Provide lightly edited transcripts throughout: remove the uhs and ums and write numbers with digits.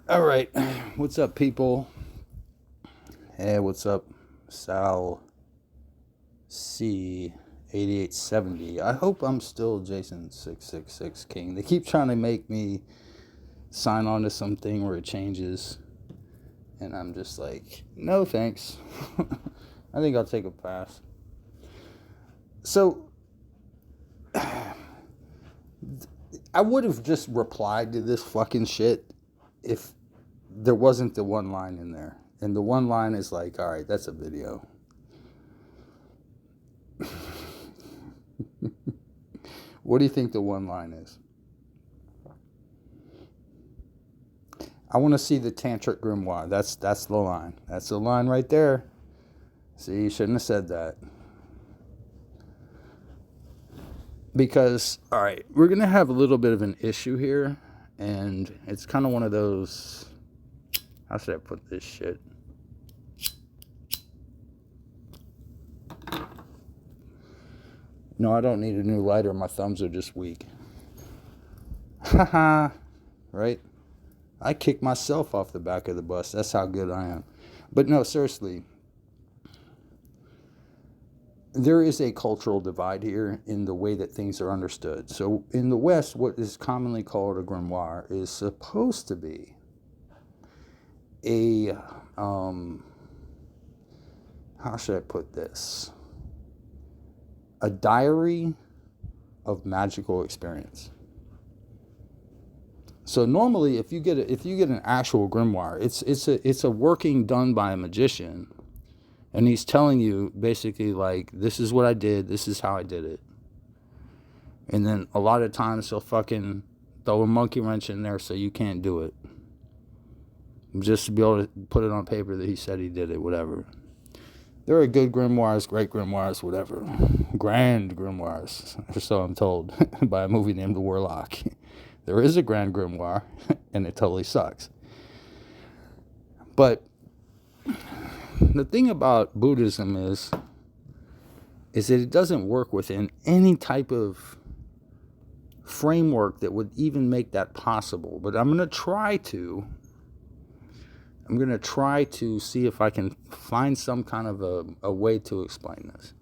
All right. What's up, people? Hey, what's up? Sal C 8870. I hope I'm still Jason 666 King. They keep trying to make me sign on to something where it changes. And I'm just like, no thanks. I think I'll take a pass. So, I would have just replied to this fucking shit if there wasn't the one line in there. And the one line is like, all right, that's a video. What do you think the one line is? I want to see the tantric grimoire. That's the line. That's the line right there. See, you shouldn't have said that. Because, all right, we're going to have a little bit of an issue here. And it's kind of one of those, how should I put this shit? No, I don't need a new lighter. My thumbs are just weak. Haha. Right? I kick myself off the back of the bus. That's how good I am. But no, seriously. There is a cultural divide here in the way that things are understood. So in the West, what is commonly called a grimoire is supposed to be a, how should I put this? A diary of magical experience. So normally, if you get an actual grimoire, it's a working done by a magician, and he's telling you basically like, this is what I did, this is how I did it, and then a lot of times he'll fucking throw a monkey wrench in there so you can't do it, just to be able to put it on paper that he said he did it, whatever. There are good grimoires, great grimoires, whatever, grand grimoires, or so I'm told, by a movie named The Warlock. There is a grand grimoire, and it totally sucks. But the thing about Buddhism is that it doesn't work within any type of framework that would even make that possible. But I'm going to try to see if I can find some kind of a way to explain this.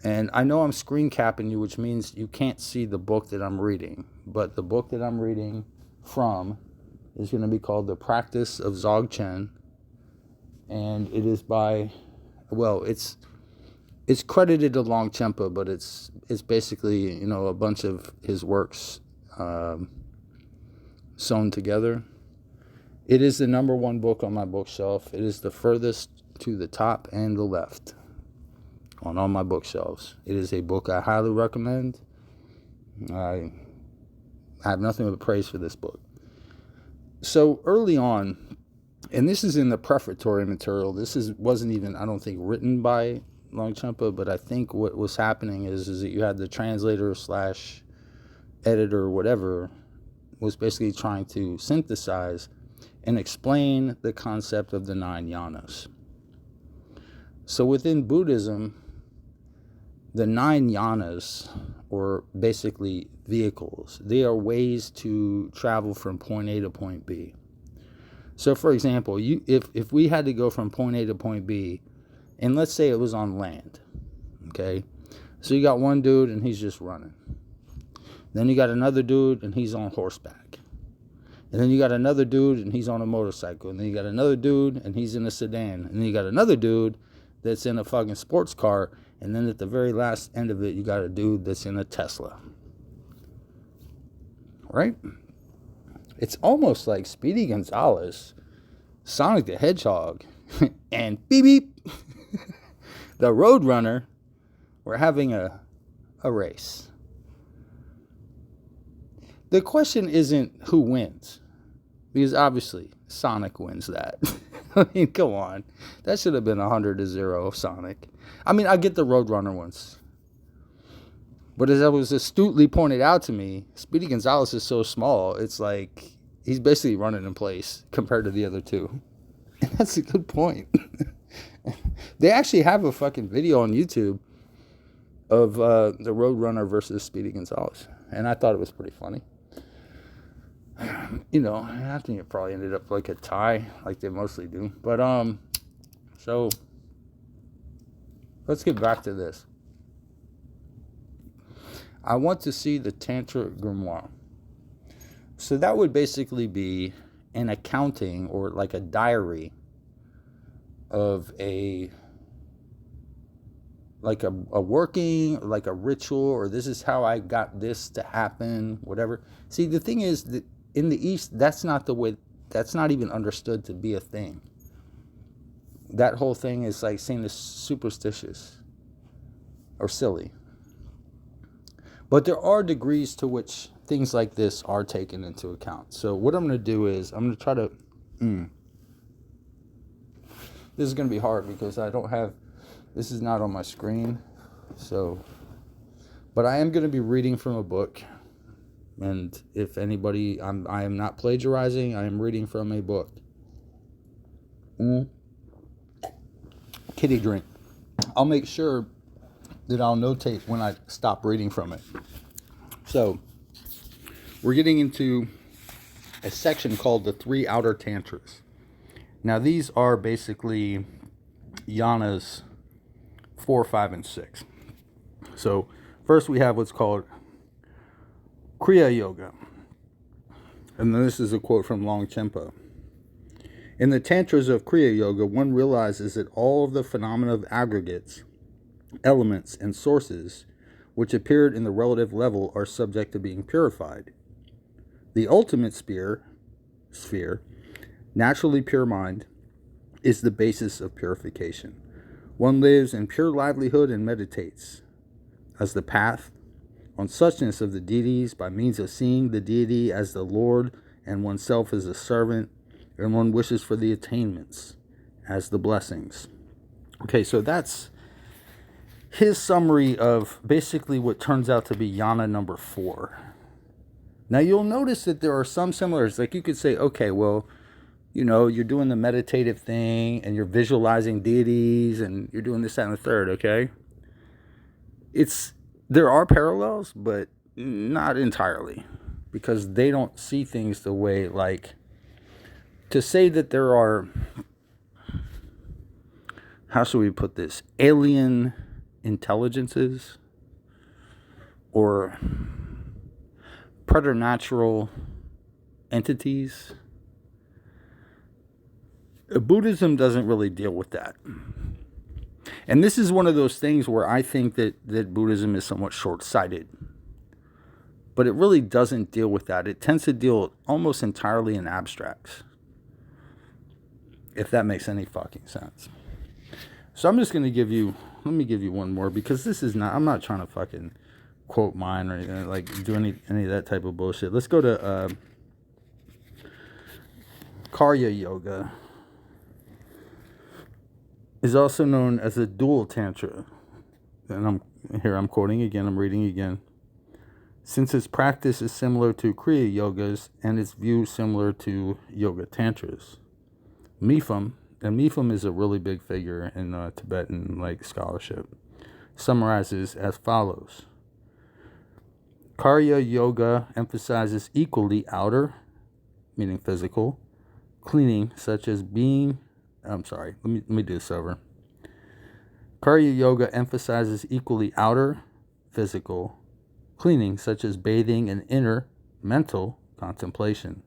And I know I'm screen capping you, which means you can't see the book that I'm reading. But the book that I'm reading from is going to be called The Practice of Dzogchen. And it is by, well, it's credited to Longchenpa, but it's basically, a bunch of his works sewn together. It is the number one book on my bookshelf. It is the furthest to the top and the left on all my bookshelves. It is a book I highly recommend. I have nothing but praise for this book. So early on, and this is in the prefatory material, wasn't even, I don't think, written by Longchenpa, but I think what was happening is that you had the translator / editor or whatever was basically trying to synthesize and explain the concept of the 9 yanas. So within Buddhism, the 9 yanas, or basically vehicles, they are ways to travel from point A to point B. So for example, if we had to go from point A to point B, and let's say it was on land, okay? So you got one dude and he's just running. Then you got another dude and he's on horseback. And then you got another dude and he's on a motorcycle. And then you got another dude and he's in a sedan. And then you got another dude that's in a fucking sports car. And then at the very last end of it, you got a dude that's in a Tesla. Right? It's almost like Speedy Gonzalez, Sonic the Hedgehog, and beep beep, the Roadrunner were having a race. The question isn't who wins, because obviously Sonic wins that. I mean, come on. That should have been 100-0 of Sonic. I mean, I get the Roadrunner ones. But as I was astutely pointed out to me, Speedy Gonzalez is so small, it's like he's basically running in place compared to the other two. And that's a good point. They actually have a fucking video on YouTube of the Roadrunner versus Speedy Gonzalez. And I thought it was pretty funny. I think it probably ended up like a tie, like they mostly do. But so let's get back to this. I want to see the Tantra Grimoire. So that would basically be an accounting or like a diary of a working, like a ritual, or this is how I got this to happen, whatever. See, the thing is that in the East, that's not even understood to be a thing. That whole thing is like seen as superstitious or silly. But there are degrees to which things like this are taken into account. So what I'm going to do is I'm going to try to... This is going to be hard because this is not on my screen. But I am going to be reading from a book. And if anybody, I am not plagiarizing. I am reading from a book. Kitty drink. I'll make sure that I'll notate when I stop reading from it. So, we're getting into a section called the 3 outer tantras. Now, these are basically yanas 4, 5, and 6. So, first we have what's called Kriya Yoga. And then this is a quote from Longchenpa. In the tantras of Kriya Yoga, one realizes that all of the phenomena of aggregates, elements, and sources which appeared in the relative level are subject to being purified. The ultimate sphere, naturally pure mind, is the basis of purification. One lives in pure livelihood and meditates as the path on suchness of the deities by means of seeing the deity as the Lord and oneself as a servant, and one wishes for the attainments as the blessings. Okay, so that's his summary of basically what turns out to be yana number 4. Now you'll notice that there are some similarities. Like you could say, okay, well, you're doing the meditative thing and you're visualizing deities and you're doing this, that, and the third, okay? There are parallels, but not entirely, because they don't see things the way, like, to say that there are, how should we put this, alien intelligences or preternatural entities. Buddhism doesn't really deal with that. And this is one of those things where I think that Buddhism is somewhat short-sighted. But it really doesn't deal with that. It tends to deal almost entirely in abstracts. If that makes any fucking sense. So I'm just going to let me give you one more, because I'm not trying to fucking quote mine or anything, like do any of that type of bullshit. Let's go to Karya Yoga. Is also known as a dual tantra. And I'm quoting again, I'm reading again. Since its practice is similar to Kriya Yogas and its view similar to Yoga Tantras. Mipham is a really big figure in Tibetan scholarship, summarizes as follows. Karya Yoga emphasizes equally outer, meaning physical, cleaning, such as being... let me do this over. Karya Yoga emphasizes equally outer, physical, cleaning, such as bathing, and inner, mental contemplation.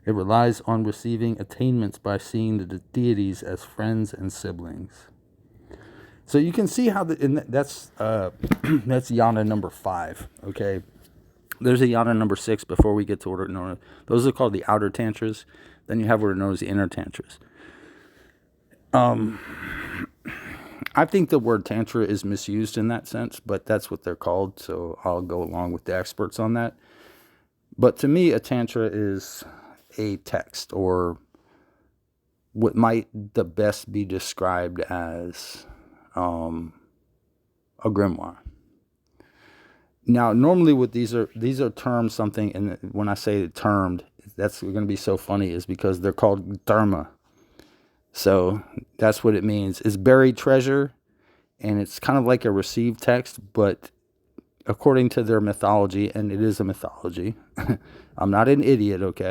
It relies on receiving attainments by seeing the deities as friends and siblings. So you can see how that's yana number 5. Okay, there's a yana number 6 before we get to what are known. Those are called the outer tantras. Then you have what are known as the inner tantras. I think the word tantra is misused in that sense, but that's what they're called, so I'll go along with the experts on that. But to me, a tantra is a text, or what might the best be described as a grimoire. Now, normally what these are termed something, and when I say termed, that's going to be so funny, is because they're called dharma. So that's what it means. It's buried treasure, and it's kind of like a received text, but according to their mythology, and it is a mythology. I'm not an idiot, okay?